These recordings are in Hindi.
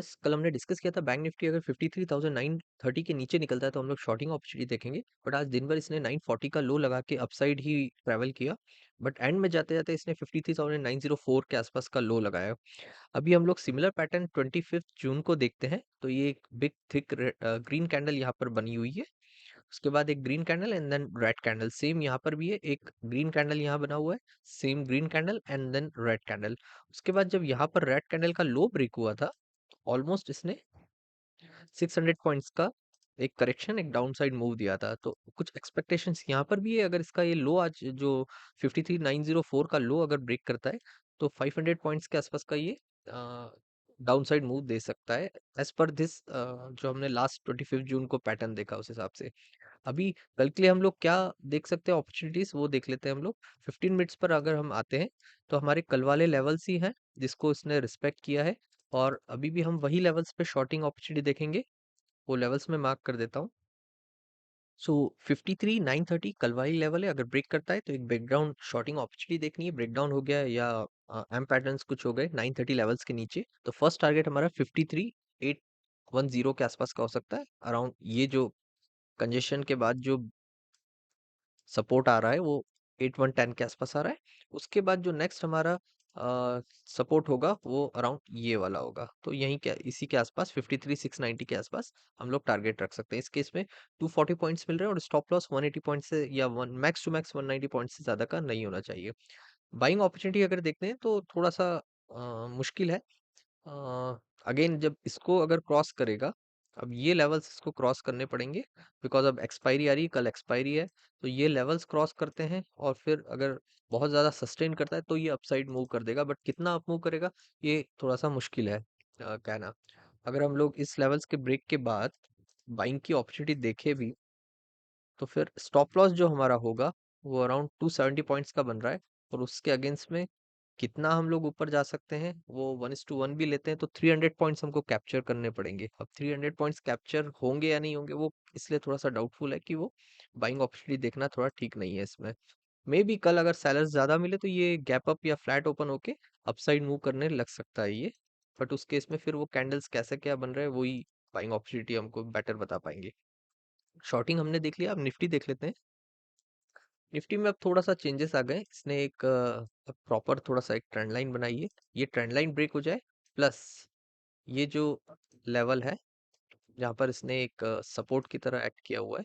यस, कल हमने डिस्कस किया था बैंक निफ्टी अगर 53,930 के नीचे निकलता है तो हम लोग शॉर्टिंग अपॉर्चुनिटी देखेंगे। बट आज दिन भर इसने 940 का लो लगा के अपसाइड ही ट्रेवल किया। बट एंड में जाते जाते इसने 53,904 के आसपास का लो लगाया। अभी हम लोग सिमिलर पैटर्न 25 जून को देखते हैं, तो ये एक बिग थिक ग्रीन कैंडल यहाँ पर बनी हुई है। उसके बाद एक green candle and then red candle, same यहाँ पर भी है, एक ग्रीन कैंडल यहाँ बना हुआ है, same green candle and then red candle. उसके बाद जब यहाँ पर रेड कैंडल का लो ब्रेक हुआ था, ऑलमोस्ट इसने 600 पॉइंट्स का एक करेक्शन, एक डाउन साइड मूव दिया था। तो कुछ एक्सपेक्टेशंस यहाँ पर भी है, अगर इसका ये लो आज जो 53,904 का लो अगर ब्रेक करता है तो 500 पॉइंट्स के आसपास का ये डाउन साइड मूव दे सकता है, एज पर दिस जो हमने लास्ट 25 जून को पैटर्न देखा उस हिसाब से। अभी कल के लिए हम लोग क्या देख सकते हैं अपॉर्चुनिटीज, वो देख लेते हैं हम लोग। 15 मिनट्स पर अगर हम आते हैं तो हमारे कल वाले लेवल्स ही हैं जिसको इसने रिस्पेक्ट किया है, और अभी भी हम वही लेवल्स पे शॉर्टिंग अपॉर्चुनिटी देखेंगे। वो लेवल्स में मार्क कर देता हूँ। सो 53,930 कल वाली लेवल है, अगर ब्रेक करता है तो एक ब्रेकडाउन शॉर्टिंग अपॉर्चुनिटी देखनी है। ब्रेकडाउन हो गया या एम पैटर्न्स कुछ हो गए 930 लेवल्स के नीचे, तो फर्स्ट टारगेट हमारा 53,810 के आसपास का हो सकता है, अराउंड ये जो कंजेशन के बाद जो सपोर्ट आ रहा है वो 8110 के आसपास आ रहा है। उसके बाद जो नेक्स्ट हमारा सपोर्ट होगा वो अराउंड ये वाला होगा, तो यहीं क्या इसी के आसपास 53,690 के आसपास हम लोग टारगेट रख सकते हैं। इस केस में 240 पॉइंट्स मिल रहे हैं और स्टॉप लॉस 180 पॉइंट से या one max two max 190 point से ज्यादा का नहीं होना चाहिए। बाइंग अपॉर्चुनिटी अगर देखते हैं तो थोड़ा सा मुश्किल है। अगेन जब इसको अगर क्रॉस करेगा, अब ये लेवल्स इसको क्रॉस करने पड़ेंगे, बिकॉज अब एक्सपायरी आ रही है, कल एक्सपायरी है। तो ये लेवल्स क्रॉस करते हैं और फिर अगर बहुत ज़्यादा सस्टेन करता है तो ये अपसाइड मूव कर देगा, बट कितना अप मूव करेगा ये थोड़ा सा मुश्किल है कहना। अगर हम लोग इस लेवल्स के ब्रेक के बाद बाइंग की अपॉर्चुनिटी देखे भी, तो फिर स्टॉप लॉस जो हमारा होगा वो अराउंड 270 पॉइंट्स का बन रहा है, और उसके अगेंस्ट में कितना हम लोग ऊपर जा सकते हैं, वो 1:1 भी लेते हैं तो 300 पॉइंट्स हमको कैप्चर करने पड़ेंगे। अब 300 पॉइंट्स कैप्चर होंगे या नहीं होंगे वो इसलिए थोड़ा सा डाउटफुल है कि वो बाइंग अपॉर्चुनिटी देखना थोड़ा ठीक नहीं है इसमें। मे बी कल अगर सेलर्स ज्यादा मिले तो ये गैप अप या फ्लैट ओपन होके अपसाइड मूव करने लग सकता है ये, बट उस केस में फिर वो कैंडल्स कैसे क्या बन रहे हैं वही बाइंग अपॉर्चुनिटी हमको बेटर बता पाएंगे। शॉर्टिंग हमने देख लिया, अब निफ्टी देख लेते हैं। निफ्टी में अब थोड़ा सा चेंजेस आ गए, इसने एक प्रॉपर थोड़ा सा एक ट्रेंड लाइन बनाई है। ये ट्रेंड लाइन ब्रेक हो जाए, प्लस ये जो लेवल है जहाँ पर इसने एक सपोर्ट की तरह एक्ट किया हुआ है,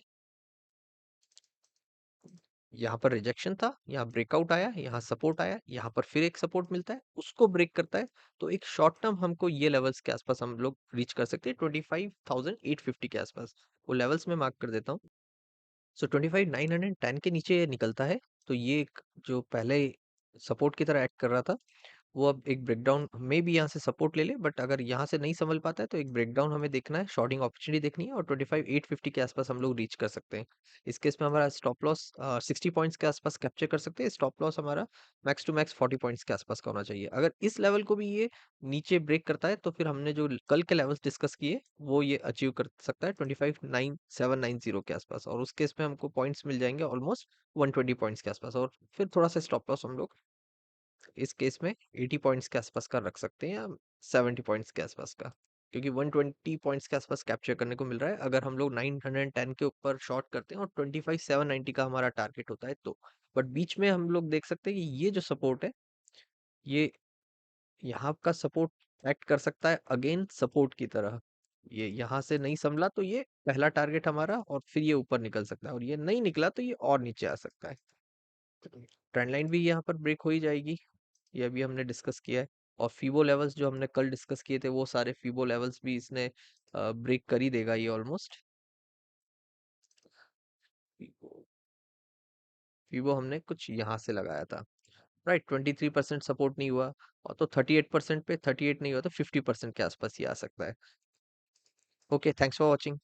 यहाँ पर रिजेक्शन था, यहाँ ब्रेकआउट आया, यहाँ सपोर्ट आया, यहाँ पर फिर एक सपोर्ट मिलता है, उसको ब्रेक करता है, तो एक शॉर्ट टर्म हमको ये लेवल्स के आसपास हम लोग रीच कर सकते हैं 25,850 के आसपास। वो लेवल्स में मार्क कर देता हूँ। सो 25,910 के नीचे ये निकलता है तो ये एक जो पहले सपोर्ट की तरह एक्ट कर रहा था, वो अब एक ब्रेकडाउन में भी यहाँ से सपोर्ट ले ले, बट अगर यहाँ से नहीं संभल पाता है तो एक ब्रेकडाउन हमें देखना है, शॉर्टिंग अपॉर्चुनिटी देखनी है, और 25,850 के आसपास हम लोग रीच कर सकते हैं। इस केस में हमारा स्टॉप लॉस 60 पॉइंट्स के आसपास कैप्चर कर सकते हैं। स्टॉप लॉस हमारा मैक्स टू मैक्स 40 पॉइंट्स के आसपास का होना चाहिए। अगर इस लेवल को भी ये नीचे ब्रेक करता है तो फिर हमने जो कल के लेवल्स डिस्कस किए वो ये अचीव कर सकता है 25,790 के आसपास, और उस केस में हमको पॉइंट्स मिल जाएंगे ऑलमोस्ट 120 पॉइंट्स के आसपास, और फिर थोड़ा सा स्टॉप लॉस हम लोग इस केस में 80 पॉइंट्स के आसपास का रख सकते हैं, या 70 पॉइंट्स के आसपास का, क्योंकि 120 पॉइंट्स के आसपास कैप्चर करने को मिल रहा है अगर हम लोग 910 के ऊपर शॉर्ट करते हैं और 25,790 का हमारा टारगेट होता है तो। बट बीच में हम लोग देख सकते हैं कि ये जो सपोर्ट है, ये यहाँ का सपोर्ट एक्ट कर सकता है अगेन सपोर्ट की तरह। ये यहाँ से नहीं संभला तो ये पहला टारगेट हमारा, और फिर ये ऊपर निकल सकता है, और ये नहीं निकला तो ये और नीचे आ सकता है। ट्रेंड लाइन भी यहाँ पर ब्रेक हो ही जाएगी, ये अभी हमने डिस्कस किया है। और फीबो लेवल्स जो हमने कल डिस्कस किए थे वो सारे फीबो लेवल्स भी इसने ब्रेक कर ही देगा ये ऑलमोस्ट। फीबो हमने कुछ यहाँ से लगाया था, राइट। 23% सपोर्ट नहीं हुआ, और तो 38% पे 38 नहीं हुआ तो 50% के आसपास ही आ सकता है। Okay, thanks for watching.